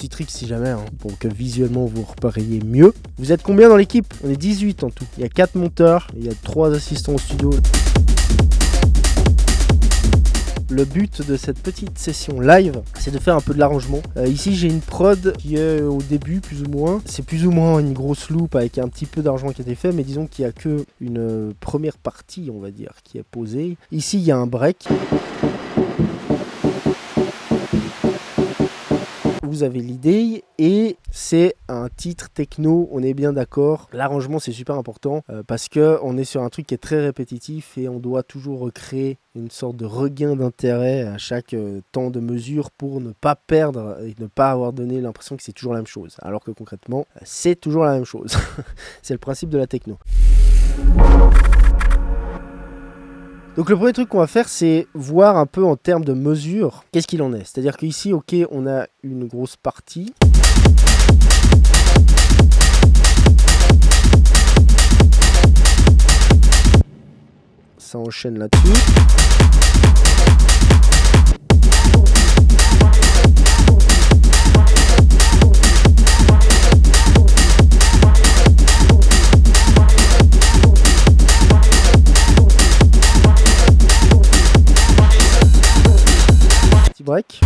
Petit trick si jamais, pour que visuellement vous repériez mieux. Vous êtes combien dans l'équipe? On est 18 en tout. Il y a 4 monteurs, il y a 3 assistants au studio. Le but de cette petite session live, c'est de faire un peu de l'arrangement. Ici, j'ai une prod qui est au début, plus ou moins. C'est plus ou moins une grosse loupe avec un petit peu d'argent qui a été fait, mais disons qu'il n'y a qu'une première partie, on va dire, qui est posée. Ici, il y a un break. Vous avez l'idée et c'est un titre techno, on est bien d'accord. L'arrangement c'est super important parce qu'on est sur un truc qui est très répétitif et on doit toujours recréer une sorte de regain d'intérêt à chaque temps de mesure pour ne pas perdre et ne pas avoir donné l'impression que c'est toujours la même chose. Alors que concrètement, c'est toujours la même chose. C'est le principe de la techno. Donc le premier truc qu'on va faire, c'est voir un peu en termes de mesure, qu'est-ce qu'il en est. C'est-à-dire qu'ici, ok, on a une grosse partie. Ça enchaîne là-dessus. Break.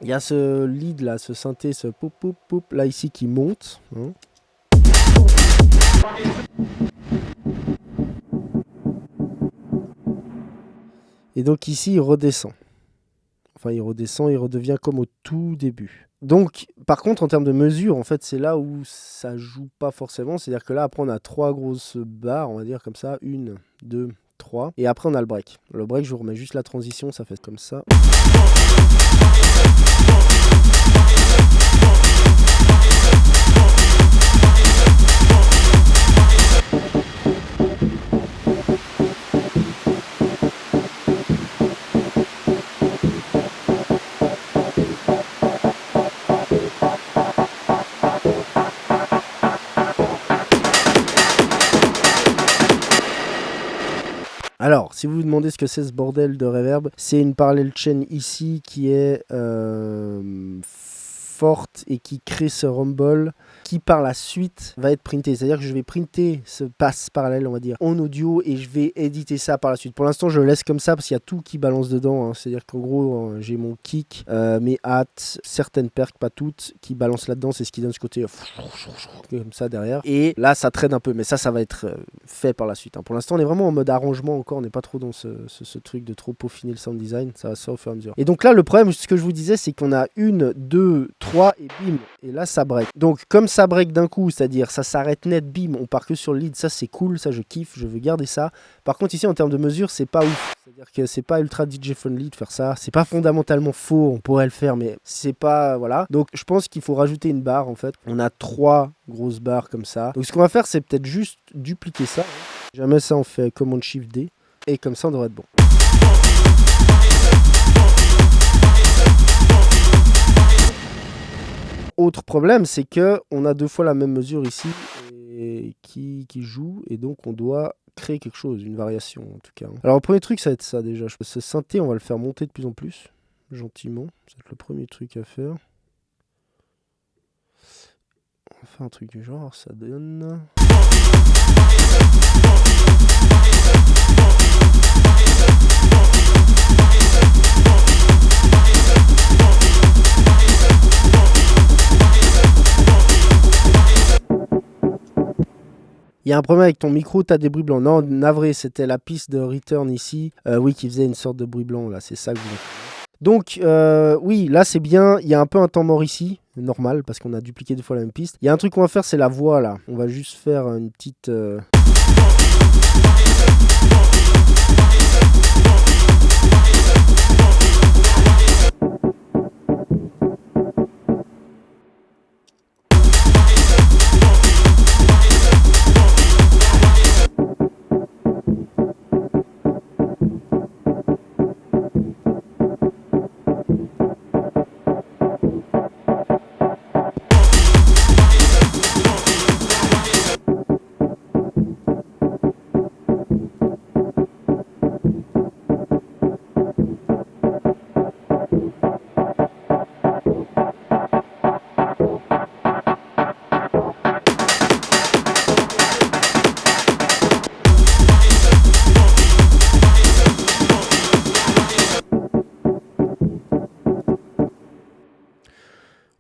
Il y a ce lead là, ce synthé, ce poup poup poup là ici qui monte. Et donc ici il redescend. Enfin il redescend, il redevient comme au tout début. Donc par contre en termes de mesure, en fait c'est là où ça joue pas forcément. C'est-à-dire que là après on a 3 grosses barres, on va dire comme ça. 1, 2, 3. Et après on a le break. Le break je vous remets juste la transition, ça fait comme ça. Alors, si vous vous demandez ce que c'est ce bordel de reverb, c'est une parallel chain ici qui est forte et qui crée ce rumble qui par la suite va être printé. C'est-à-dire que je vais printer ce pass parallèle, on va dire, en audio et je vais éditer ça par la suite. Pour l'instant, je le laisse comme ça parce qu'il y a tout qui balance dedans. C'est-à-dire qu'en gros, j'ai mon kick, mes hats, certaines percs, pas toutes, qui balancent là-dedans. C'est ce qui donne ce côté comme ça derrière. Et là, ça traîne un peu, mais ça va être fait par la suite. Pour l'instant, on est vraiment en mode arrangement encore. On n'est pas trop dans ce truc de trop peaufiner le sound design. Ça va se faire au fur et à mesure. Et donc là, le problème, ce que je vous disais, c'est qu'on a 1, 2, 3 et bim. Et là, ça break. Donc, comme ça break d'un coup, c'est-à-dire ça s'arrête net, bim, on part que sur le lead, ça c'est cool, ça je kiffe, je veux garder ça. Par contre ici en termes de mesure, c'est pas ouf, c'est-à-dire que c'est pas ultra DJ friendly de faire ça, c'est pas fondamentalement faux, on pourrait le faire mais c'est pas, voilà. Donc je pense qu'il faut rajouter une barre en fait, on a 3 grosses barres comme ça. Donc ce qu'on va faire c'est peut-être juste dupliquer ça, si jamais ça on fait Command Shift D, et comme ça on devrait être bon. Autre problème, c'est que on a 2 fois la même mesure ici et qui joue et donc on doit créer quelque chose, une variation en tout cas. Alors le premier truc ça va être ça déjà. Ce synthé on va le faire monter de plus en plus, gentiment. Ça va être le premier truc à faire. On va faire un truc du genre, ça donne... Il y a un problème avec ton micro, tu as des bruits blancs. Non, navré, c'était la piste de return ici. Oui, qui faisait une sorte de bruit blanc, là, c'est ça que vous avez. Donc, oui, là, c'est bien. Il y a un peu un temps mort ici, normal, parce qu'on a dupliqué 2 fois la même piste. Il y a un truc qu'on va faire, c'est la voix, là. On va juste faire une petite...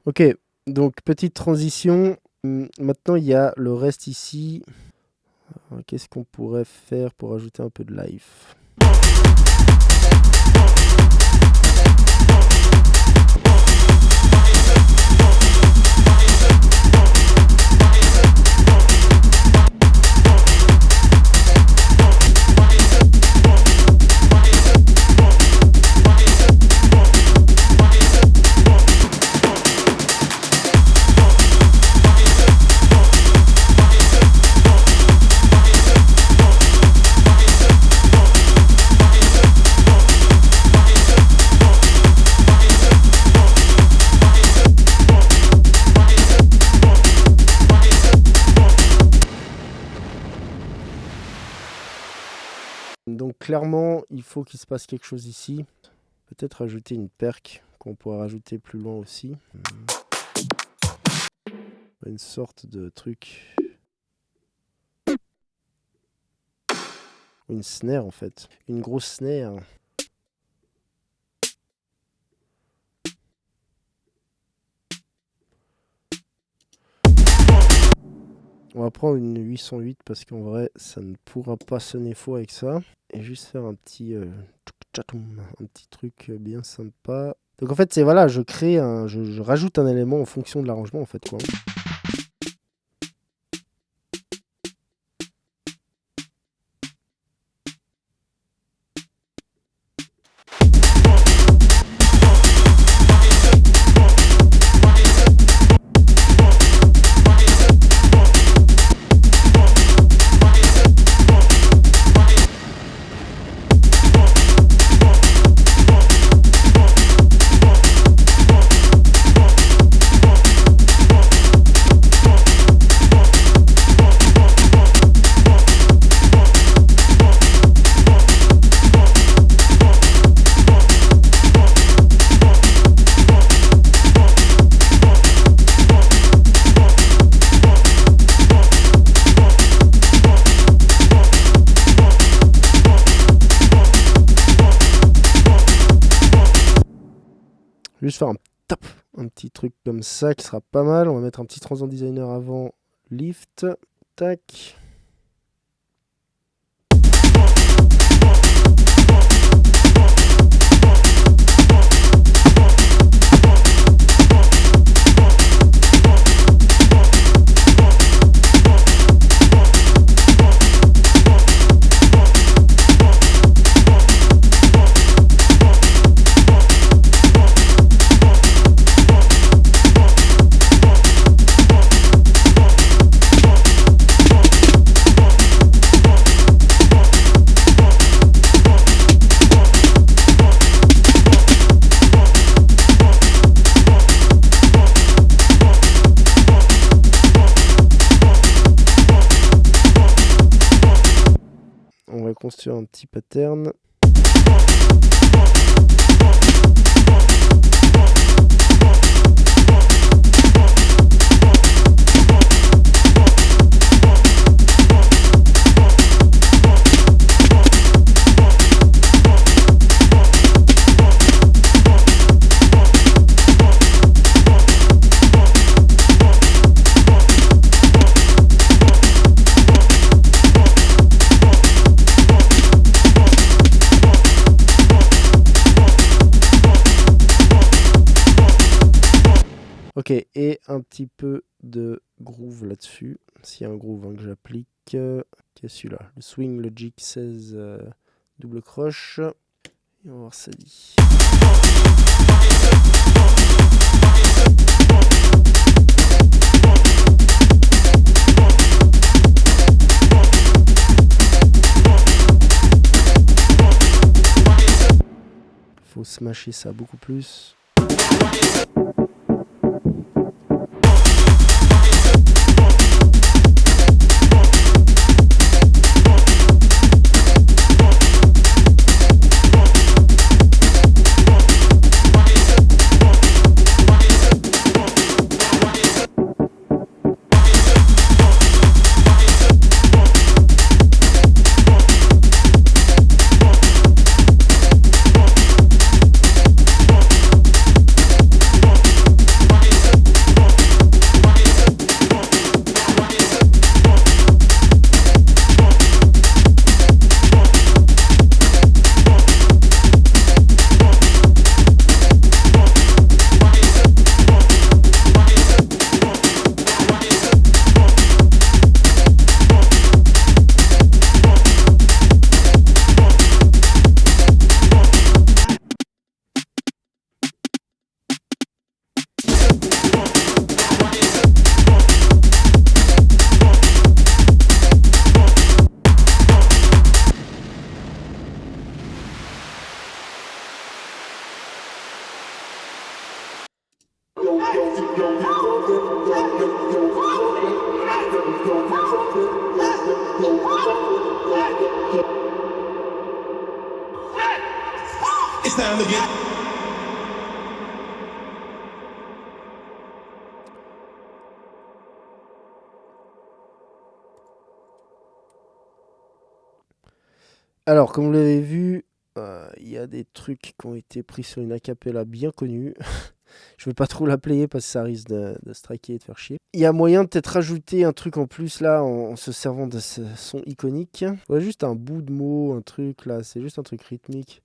Ok, donc petite transition. Maintenant, il y a le reste ici. Qu'est-ce qu'on pourrait faire pour ajouter un peu de live? Donc clairement, il faut qu'il se passe quelque chose ici. Peut-être ajouter une perque qu'on pourra rajouter plus loin aussi. Une sorte de truc. Une snare en fait. Une grosse snare. On va prendre une 808 parce qu'en vrai, ça ne pourra pas sonner faux avec ça. Et juste faire un petit truc bien sympa. Donc en fait, c'est voilà, je rajoute un élément en fonction de l'arrangement en fait quoi. Juste faire un petit truc comme ça qui sera pas mal. On va mettre un petit Transient Designer avant lift. Tac. On va construire un petit pattern. Ok, et un petit peu de groove là-dessus. S'il y a un groove que j'applique, qui est celui-là, le Swing Logic 16 double croche. Et on va voir ça dit. Faut smasher ça beaucoup plus. time to get. Alors, comme vous l'avez vu, il y a des trucs qui ont été pris sur une acapella bien connue. Je vais pas trop la player parce que ça risque de striker et de faire chier. Il y a moyen de peut-être rajouter un truc en plus là en se servant de ce son iconique. Ouais, juste un bout de mot, un truc là, c'est juste un truc rythmique.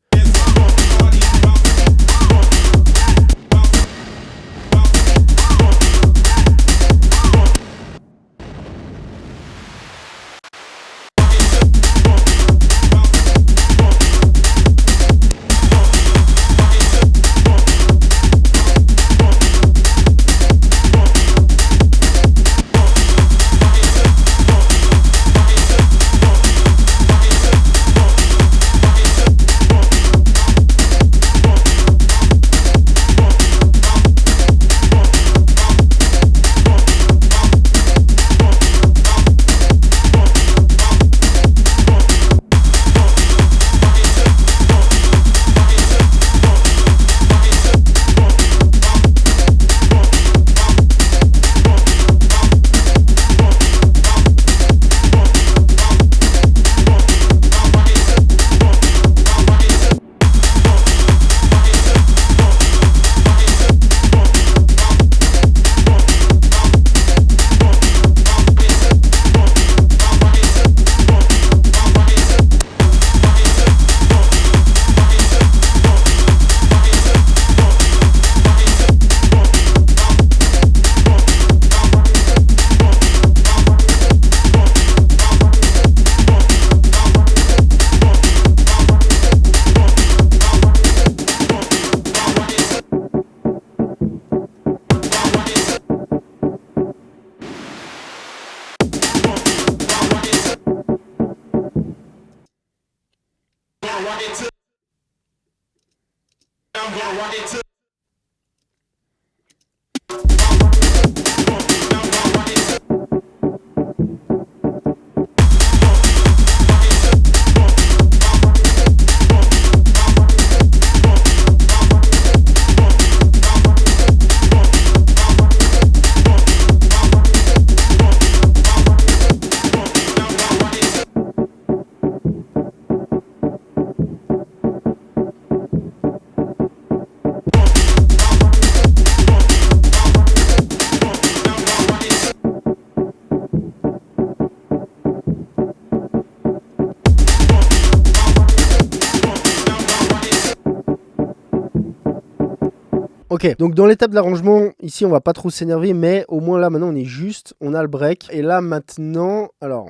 Ok, donc dans l'étape d'arrangement, ici on va pas trop s'énerver, mais au moins là maintenant on est juste, on a le break. Et là maintenant, alors,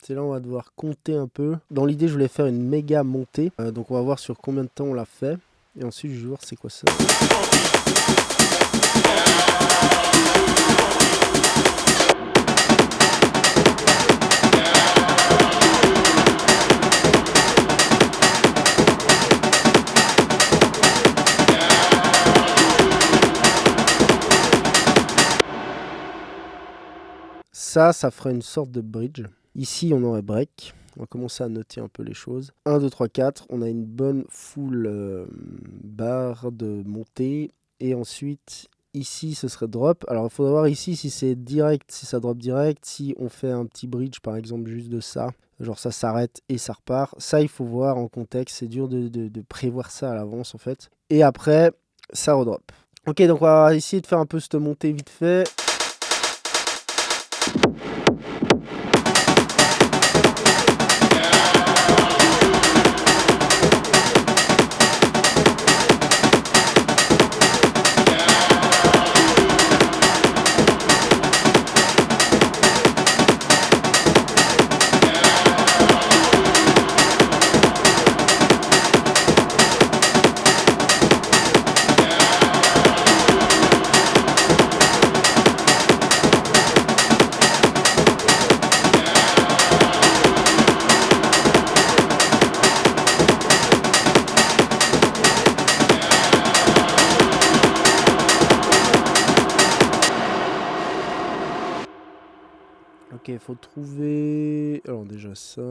c'est là on va devoir compter un peu. Dans l'idée je voulais faire une méga montée, donc on va voir sur combien de temps on l'a fait. Et ensuite je vais voir c'est quoi ça. Ça fera une sorte de bridge. Ici, on aurait break. On va commencer à noter un peu les choses. 1, 2, 3, 4. On a une bonne full barre de montée. Et ensuite, ici, ce serait drop. Alors, il faudra voir ici si c'est direct, si ça drop direct. Si on fait un petit bridge, par exemple, juste de ça. Genre, ça s'arrête et ça repart. Ça, il faut voir en contexte. C'est dur de prévoir ça à l'avance, en fait. Et après, ça redrop. Ok, donc on va essayer de faire un peu cette montée vite fait. Ok, il faut trouver... Alors déjà ça...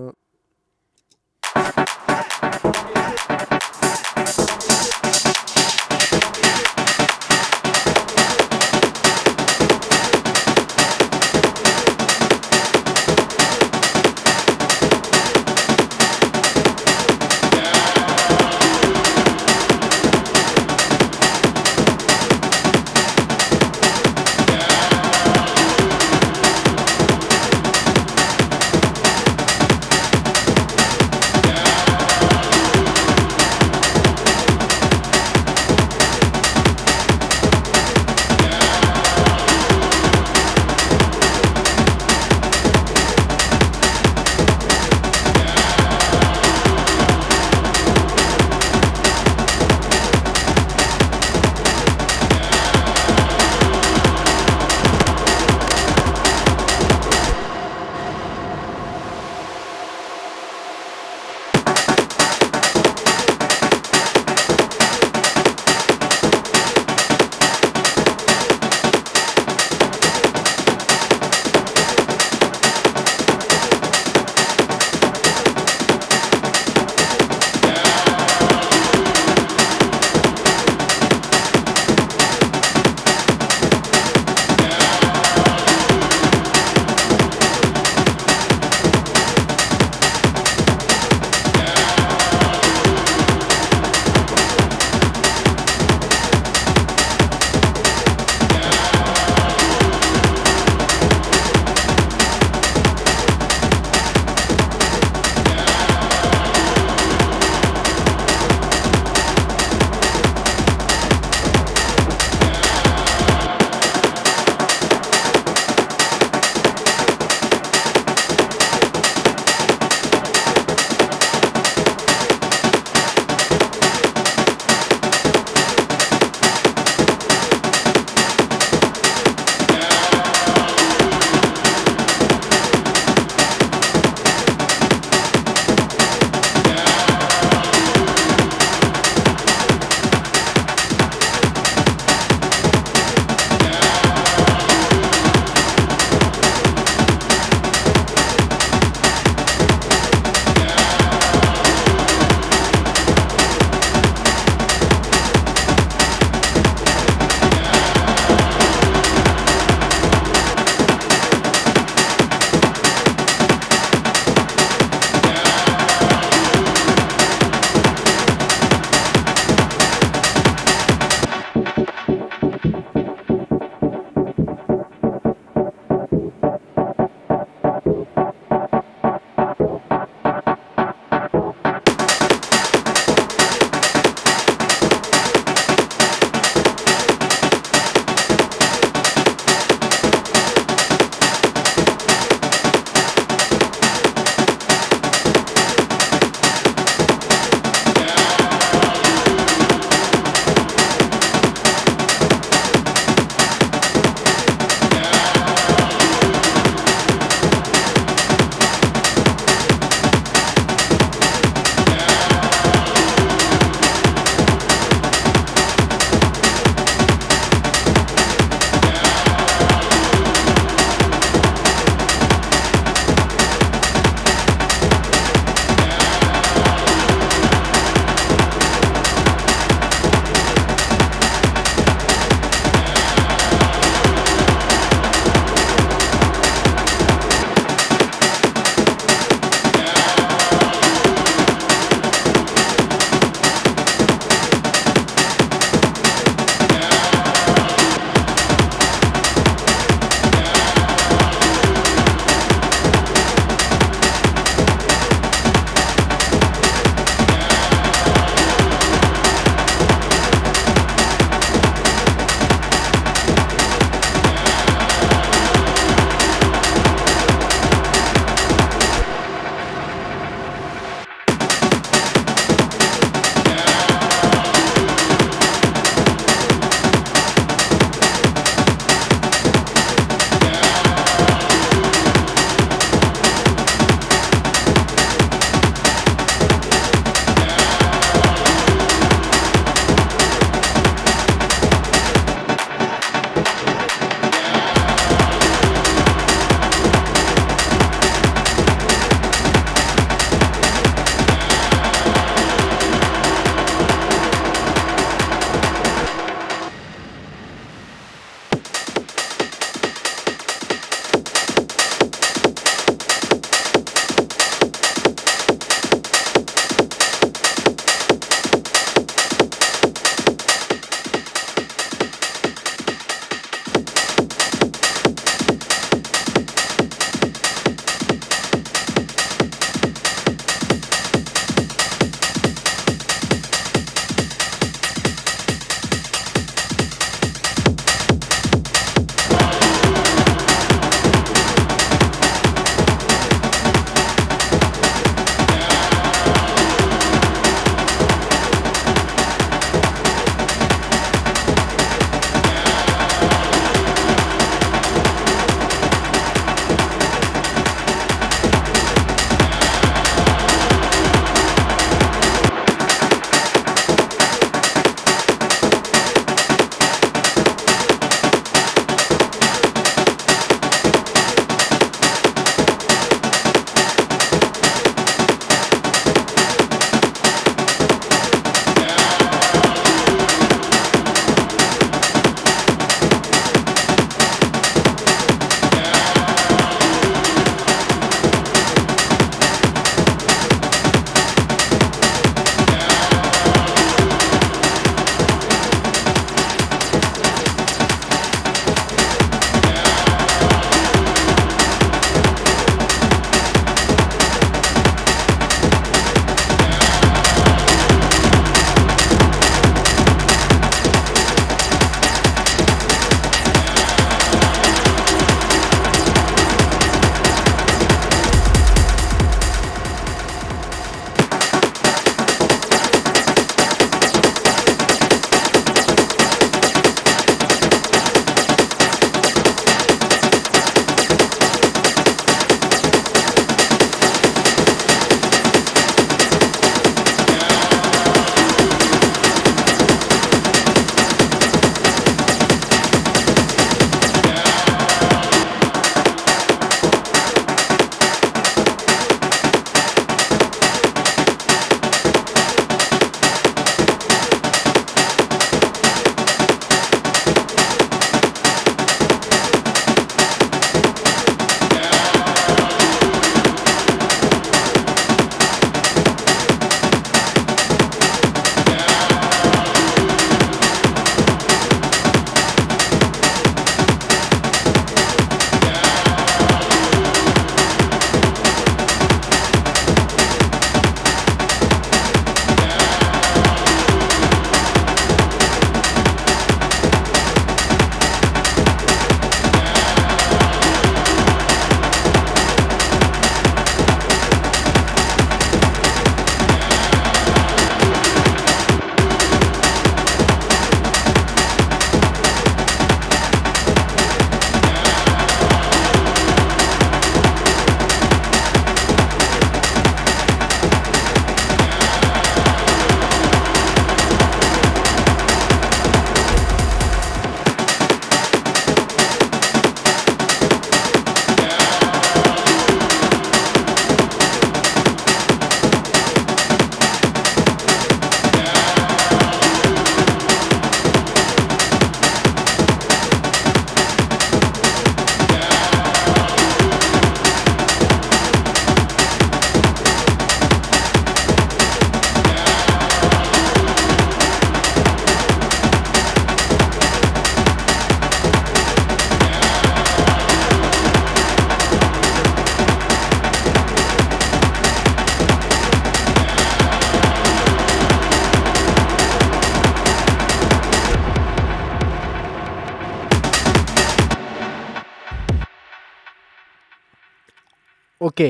Ok,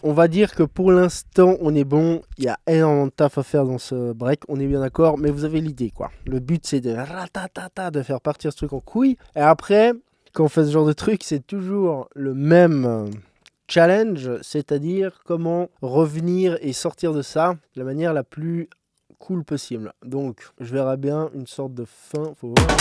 on va dire que pour l'instant on est bon, il y a énormément de taf à faire dans ce break, on est bien d'accord, mais vous avez l'idée quoi. Le but c'est de ratatata, de faire partir ce truc en couille, et après, quand on fait ce genre de truc, c'est toujours le même challenge, c'est-à-dire comment revenir et sortir de ça de la manière la plus cool possible. Donc, je verrai bien une sorte de fin, faut voir.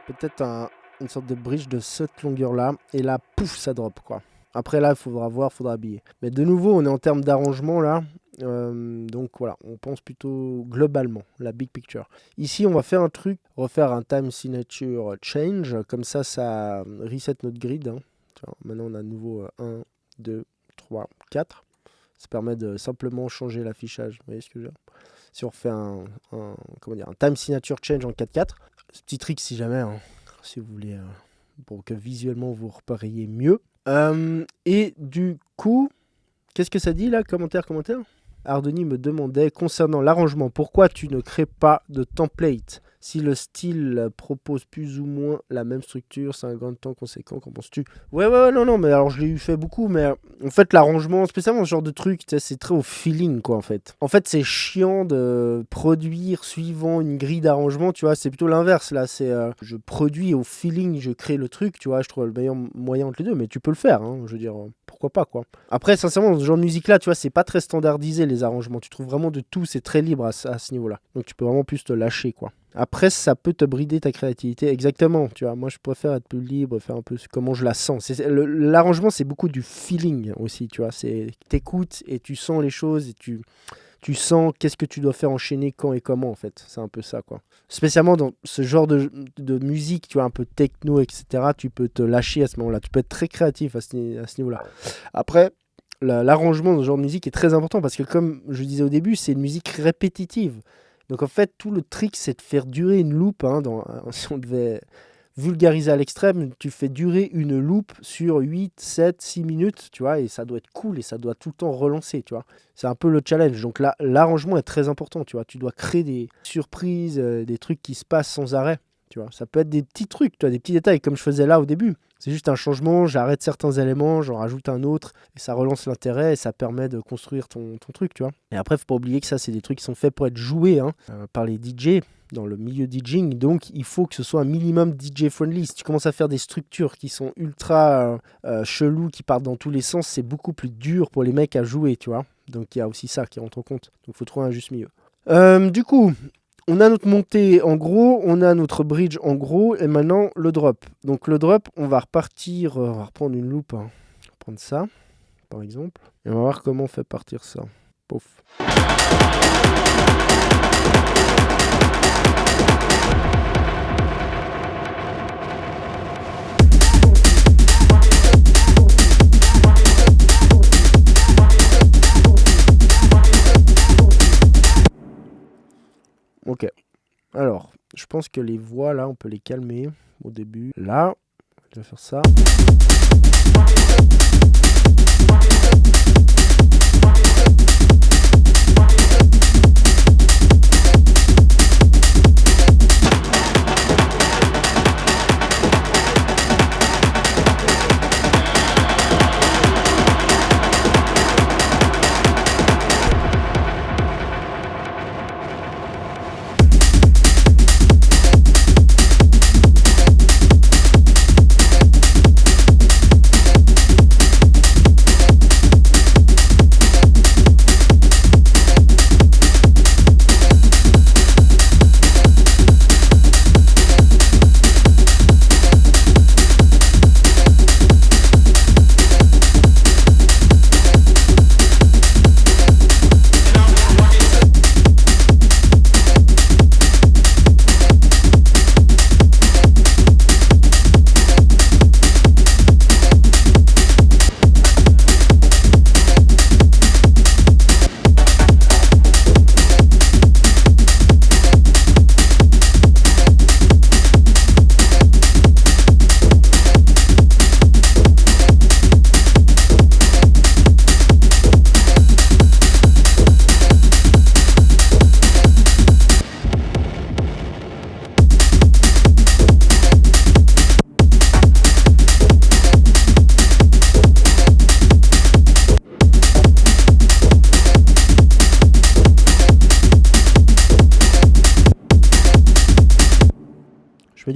Peut-être une sorte de bridge de cette longueur-là, et là, pouf, ça drop, quoi. Après, là, il faudra voir, il faudra habiller. Mais de nouveau, on est en termes d'arrangement, là. Donc, voilà, on pense plutôt globalement, la big picture. Ici, on va faire un truc, refaire un time signature change. Comme ça reset notre grid. Hein. Maintenant, on a de nouveau 1, 2, 3, 4. Ça permet de simplement changer l'affichage. Vous voyez ce que je veux dire ? Si on refait un time signature change en 4-4, ce petit trick si jamais, hein, si vous voulez, pour que visuellement vous repariez mieux. Et du coup, qu'est-ce que ça dit là ? Commentaire. Ardeni me demandait, concernant l'arrangement, pourquoi tu ne crées pas de template ? Si le style propose plus ou moins la même structure, c'est un gain de temps conséquent, qu'en penses-tu ? Ouais, non, mais alors je l'ai fait beaucoup, mais en fait l'arrangement, spécialement ce genre de truc, c'est très au feeling quoi en fait. En fait c'est chiant de produire suivant une grille d'arrangement, tu vois, c'est plutôt l'inverse là, c'est je produis au feeling, je crée le truc, tu vois, je trouve le meilleur moyen entre les deux, mais tu peux le faire, hein, je veux dire, pourquoi pas quoi. Après sincèrement, dans ce genre de musique là, tu vois, c'est pas très standardisé les arrangements, tu trouves vraiment de tout, c'est très libre à ce niveau-là, donc tu peux vraiment plus te lâcher quoi. Après, ça peut te brider ta créativité. Exactement, tu vois. Moi, je préfère être plus libre, faire un peu comment je la sens. L'arrangement, c'est beaucoup du feeling aussi, tu vois. C'est t'écoutes et tu sens les choses et tu sens qu'est-ce que tu dois faire enchaîner, quand et comment, en fait. C'est un peu ça, quoi. Spécialement dans ce genre de musique, tu vois, un peu techno, etc. Tu peux te lâcher à ce moment-là. Tu peux être très créatif à ce niveau-là. Après, l'arrangement dans ce genre de musique est très important parce que, comme je disais au début, c'est une musique répétitive. Donc en fait, tout le trick, c'est de faire durer une loupe. Hein, si on devait vulgariser à l'extrême, tu fais durer une loupe sur 8, 7, 6 minutes, tu vois, et ça doit être cool et ça doit tout le temps relancer, tu vois. C'est un peu le challenge. Donc là, l'arrangement est très important, tu vois. Tu dois créer des surprises, des trucs qui se passent sans arrêt, tu vois. Ça peut être des petits trucs, tu vois, des petits détails, comme je faisais là au début. C'est juste un changement, j'arrête certains éléments, j'en rajoute un autre, et ça relance l'intérêt, et ça permet de construire ton truc, tu vois. Et après, faut pas oublier que ça, c'est des trucs qui sont faits pour être joués par les DJ, dans le milieu DJing, donc il faut que ce soit un minimum DJ-friendly. Si tu commences à faire des structures qui sont ultra cheloues, qui partent dans tous les sens, c'est beaucoup plus dur pour les mecs à jouer, tu vois. Donc il y a aussi ça qui rentre en compte. Donc il faut trouver un juste milieu. Du coup... On a notre montée en gros, on a notre bridge en gros, et maintenant le drop. Donc le drop, on va repartir, on va reprendre une loupe, hein. On va prendre ça, par exemple, et on va voir comment on fait partir ça. Pouf. Ok. Alors, je pense que les voix, là, on peut les calmer au début. Là, je vais faire ça.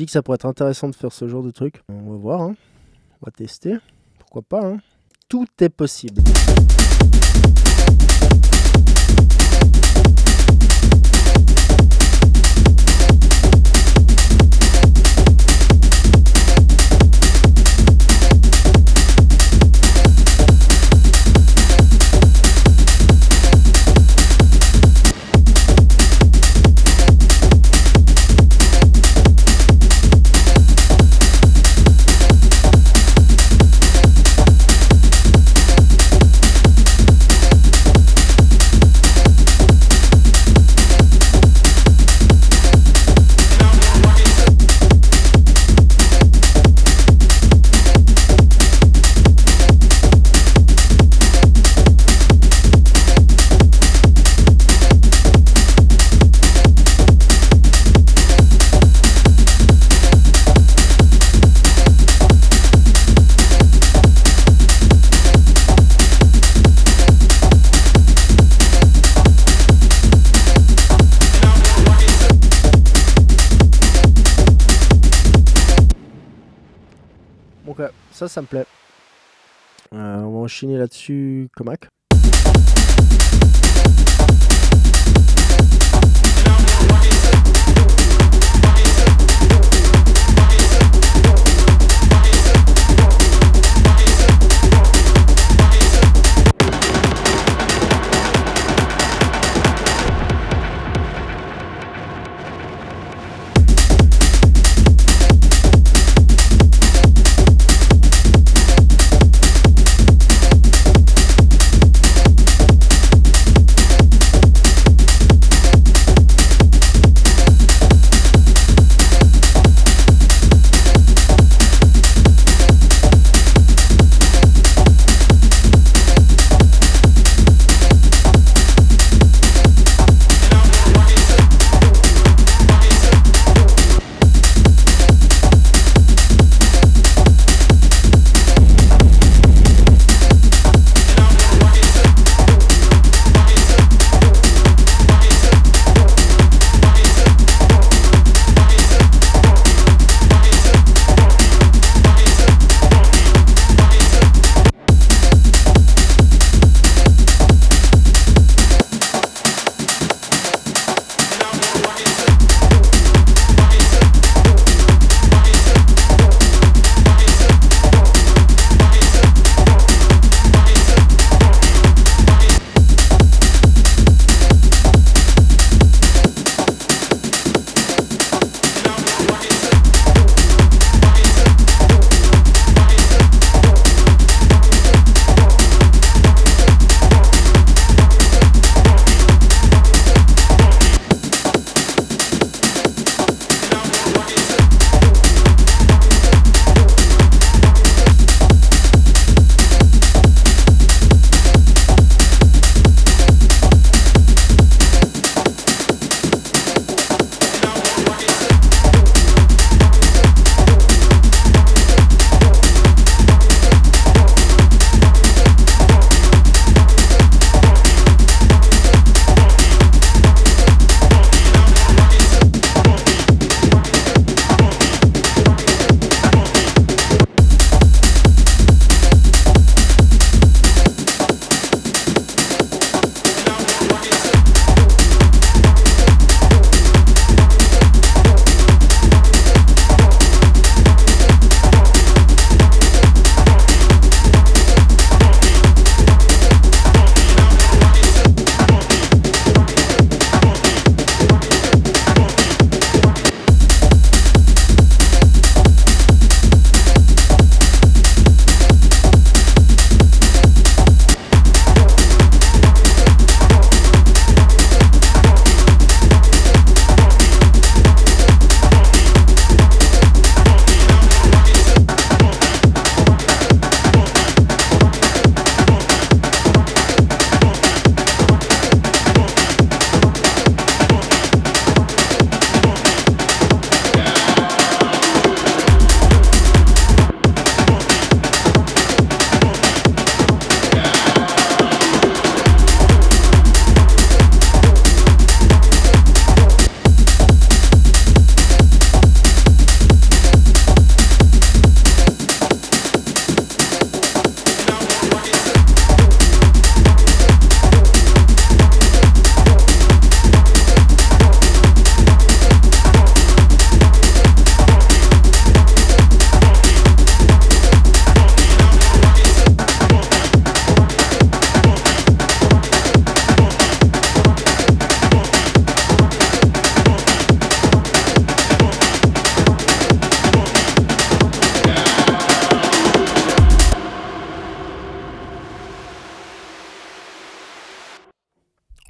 dit que ça pourrait être intéressant de faire ce genre de truc. On va voir, hein. On va tester. Pourquoi pas, hein. Tout est possible. Ok, ça me plaît. On va enchaîner là-dessus, Comac.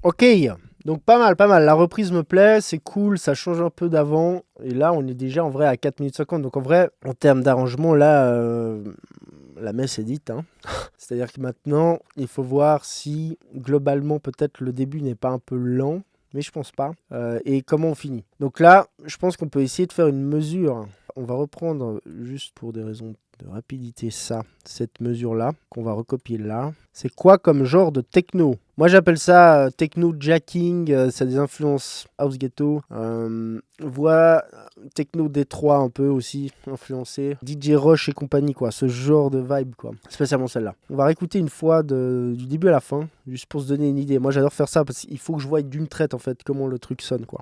Ok, donc pas mal, pas mal. La reprise me plaît, c'est cool, ça change un peu d'avant. Et là, on est déjà en vrai à 4 minutes 50. Donc en vrai, en termes d'arrangement, là, la messe est dite, hein. C'est-à-dire que maintenant, il faut voir si globalement, peut-être le début n'est pas un peu lent. Mais je pense pas. Et comment on finit. Donc là, je pense qu'on peut essayer de faire une mesure. On va reprendre, juste pour des raisons de rapidité, cette mesure-là, qu'on va recopier là. C'est quoi comme genre de techno? Moi, j'appelle ça techno jacking. Ça a des influences house ghetto. Voix techno Détroit un peu aussi influencé. DJ Rush et compagnie, quoi. Ce genre de vibe, quoi. Spécialement celle-là. On va réécouter une fois du début à la fin, juste pour se donner une idée. Moi, j'adore faire ça parce qu'il faut que je voie d'une traite, en fait, comment le truc sonne, quoi.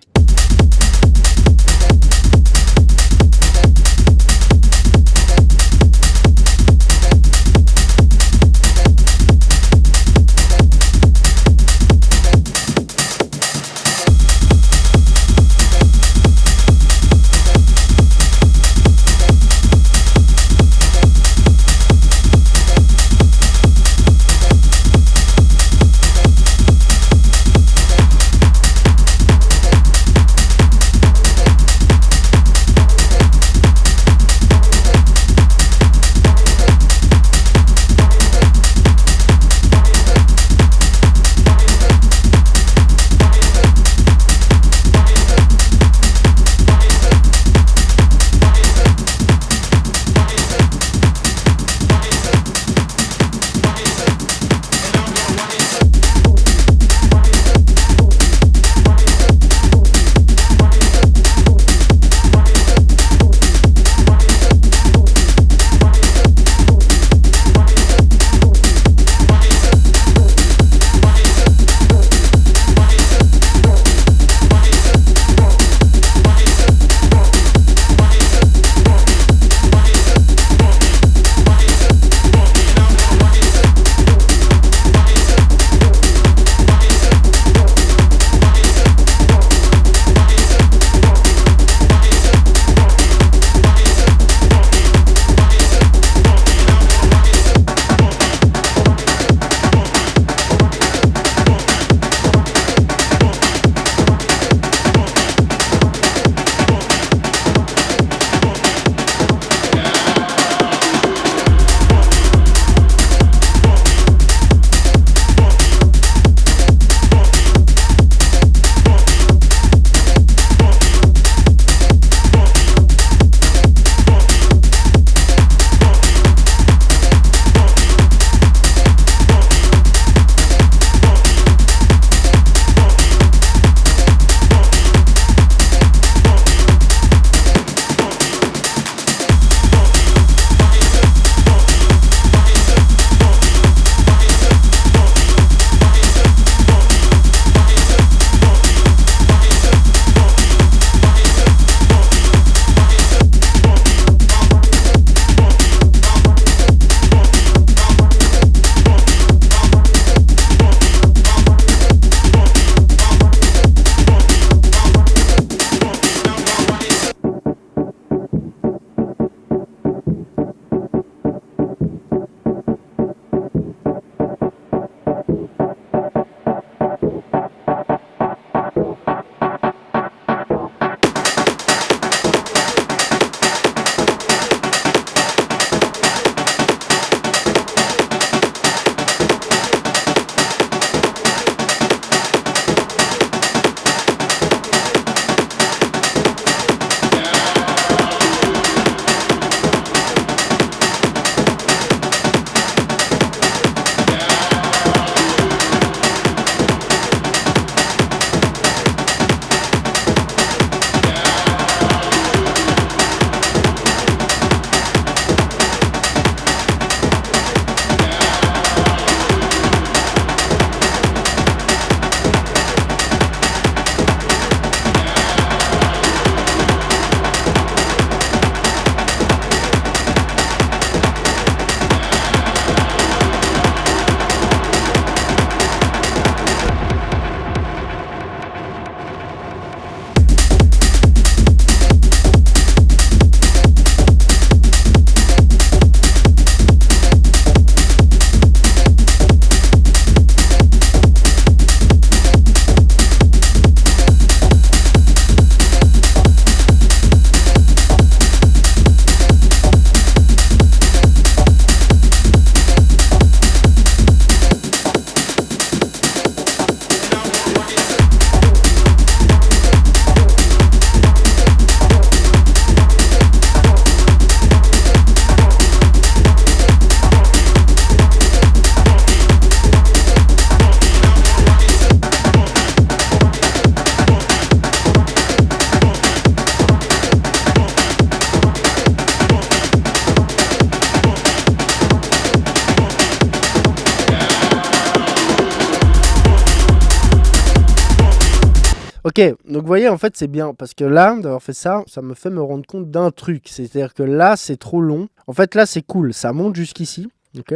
Ok, donc vous voyez, en fait, c'est bien, parce que là, d'avoir fait ça, ça me fait me rendre compte d'un truc. C'est-à-dire que là, c'est trop long. En fait, là, c'est cool, ça monte jusqu'ici. Ok.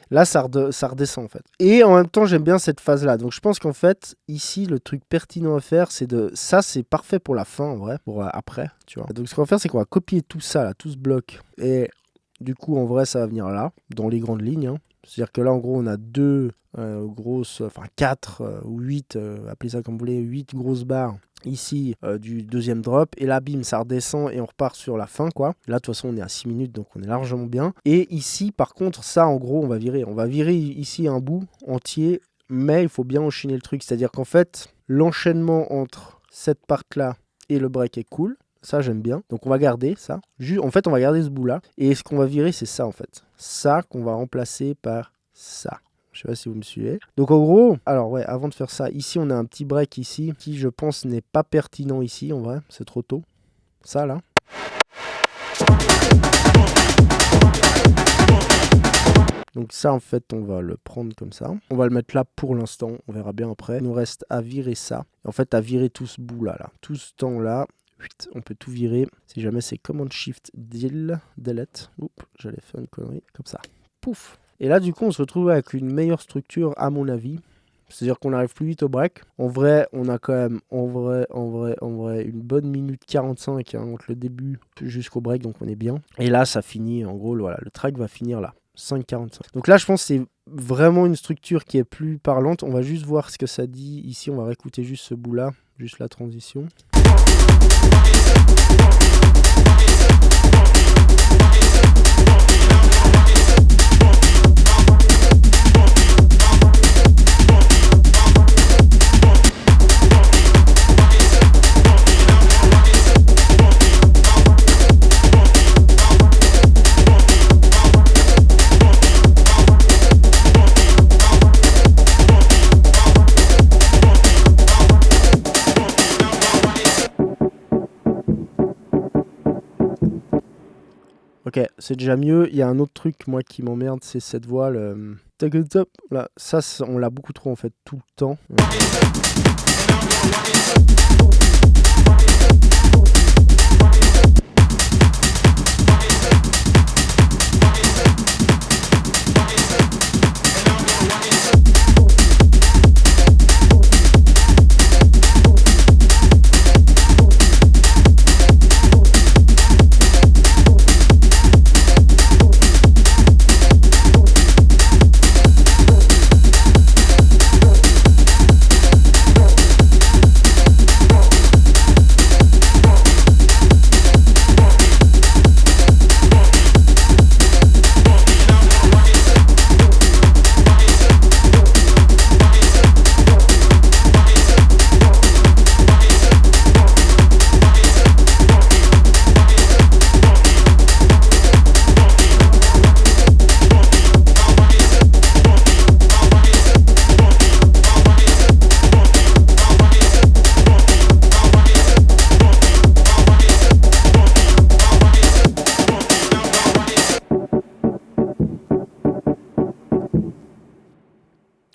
Là, ça redescend, en fait. Et en même temps, j'aime bien cette phase-là. Donc, je pense qu'en fait, ici, le truc pertinent à faire, c'est de... Ça, c'est parfait pour la fin, en vrai, pour après, tu vois. Donc, ce qu'on va faire, c'est qu'on va copier tout ça, là, tout ce bloc. Et du coup, en vrai, ça va venir là, dans les grandes lignes, hein. C'est-à-dire que là, en gros, on a deux grosses, enfin 4 ou 8, appelez ça comme vous voulez, 8 grosses barres ici du deuxième drop. Et là, bim, ça redescend et on repart sur la fin, quoi. Là, de toute façon, on est à 6 minutes, donc on est largement bien. Et ici, par contre, ça, en gros, on va virer. On va virer ici un bout entier, mais il faut bien enchaîner le truc. C'est-à-dire qu'en fait, l'enchaînement entre cette part-là et le break est cool. Ça, j'aime bien. Donc, on va garder ça. En fait, on va garder ce bout-là. Et ce qu'on va virer, c'est ça, en fait. Ça qu'on va remplacer par ça. Je sais pas si vous me suivez. Donc, en gros, alors, ouais, avant de faire ça, ici, on a un petit break ici qui, je pense, n'est pas pertinent ici, en vrai. C'est trop tôt. Ça, là. Donc ça, en fait, on va le prendre comme ça. On va le mettre là pour l'instant. On verra bien après. Il nous reste à virer ça. En fait, à virer tout ce bout-là, là. Tout ce temps-là. On peut tout virer. Si jamais c'est Command Shift Delete. Oups, j'allais faire une connerie. Comme ça. Pouf. Et là, du coup, on se retrouve avec une meilleure structure, à mon avis. C'est-à-dire qu'on arrive plus vite au break. En vrai, on a quand même, en vrai, une bonne minute 45 hein, entre le début jusqu'au break, donc on est bien. Et là, ça finit, en gros, voilà, le track va finir là. 5,45. Donc là, je pense que c'est vraiment une structure qui est plus parlante. On va juste voir ce que ça dit. Ici, on va réécouter juste ce bout-là, juste la transition. Ok, c'est déjà mieux. Il y a un autre truc, moi, qui m'emmerde, c'est cette voile. Là, ça, on l'a beaucoup trop, en fait, tout le temps.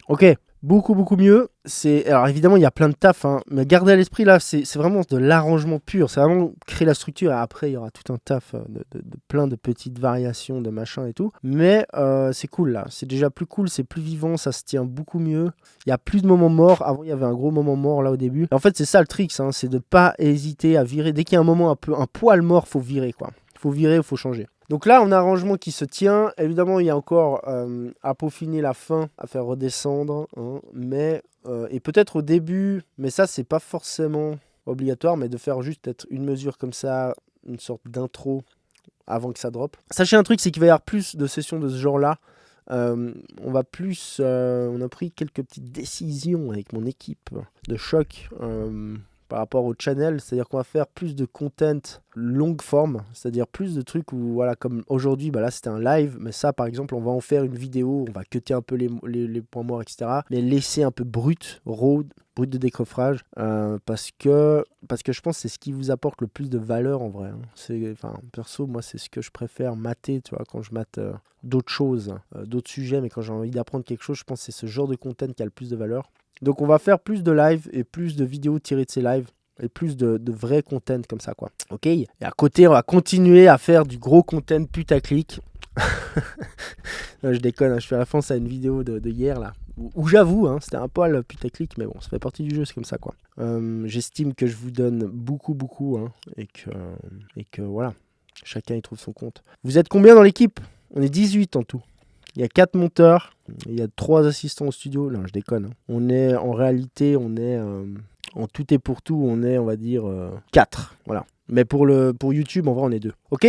Ok, beaucoup mieux. Alors évidemment, il y a plein de taf, hein, mais gardez à l'esprit là, c'est vraiment de l'arrangement pur. C'est vraiment créer la structure et après, il y aura tout un taf de plein de petites variations, de machin et tout. Mais c'est cool là, c'est déjà plus cool, c'est plus vivant, ça se tient beaucoup mieux. Il n'y a plus de moments morts. Avant, il y avait un gros moment mort là au début. Et en fait, c'est ça le trick, hein, c'est de pas hésiter à virer. Dès qu'il y a un moment un poil mort, faut virer quoi. Faut virer, faut changer. Donc là, on a un rangement qui se tient. Évidemment, il y a encore à peaufiner la fin, à faire redescendre. Hein, mais, et peut-être au début, mais ça, c'est pas forcément obligatoire, mais de faire juste peut-être une mesure comme ça, une sorte d'intro avant que ça drop. Sachez un truc, c'est qu'il va y avoir plus de sessions de ce genre-là. On va plus... on a pris quelques petites décisions avec mon équipe de choc par rapport au channel, c'est-à-dire qu'on va faire plus de content longue forme, c'est-à-dire plus de trucs où, voilà, comme aujourd'hui, bah là c'était un live, mais ça par exemple, on va en faire une vidéo, on va cutter un peu les points morts, etc. Mais laisser un peu brut, raw, brut de décoffrage, parce que je pense que c'est ce qui vous apporte le plus de valeur en vrai. Hein. Perso, moi c'est ce que je préfère mater, tu vois, quand je mate d'autres choses, d'autres sujets, mais quand j'ai envie d'apprendre quelque chose, je pense que c'est ce genre de content qui a le plus de valeur. Donc on va faire plus de live et plus de vidéos tirées de ces lives. Et plus de vrai content comme ça, quoi. Ok. Et à côté, on va continuer à faire du gros content putaclic. Non, je déconne, hein, je fais référence à une vidéo de hier là. Où j'avoue, hein, c'était un poil putaclic, mais bon, ça fait partie du jeu, c'est comme ça, quoi. J'estime que je vous donne beaucoup, hein, et que voilà, chacun y trouve son compte. Vous êtes combien dans l'équipe? On est 18 en tout. Il y a 4 monteurs, il y a 3 assistants au studio. Non, je déconne, hein. On est en réalité, en tout et pour tout, on est, on va dire, 4. Voilà. Mais pour YouTube, en vrai, on est 2. Ok.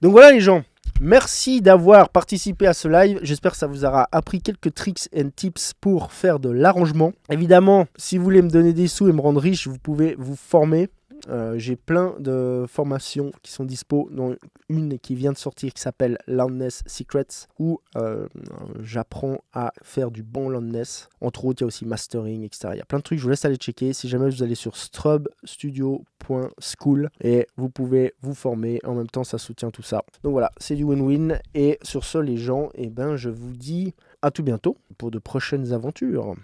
Donc voilà les gens. Merci d'avoir participé à ce live. J'espère que ça vous aura appris quelques tricks and tips pour faire de l'arrangement. Évidemment, si vous voulez me donner des sous et me rendre riche, vous pouvez vous former. J'ai plein de formations qui sont dispo, dont une qui vient de sortir qui s'appelle Loudness Secrets, où j'apprends à faire du bon loudness. Entre autres, il y a aussi mastering, etc. Il y a plein de trucs, je vous laisse aller checker. Si jamais vous allez sur strubstudio.school et vous pouvez vous former. En même temps, ça soutient tout ça. Donc voilà, c'est du win-win. Et sur ce, les gens, je vous dis à tout bientôt pour de prochaines aventures.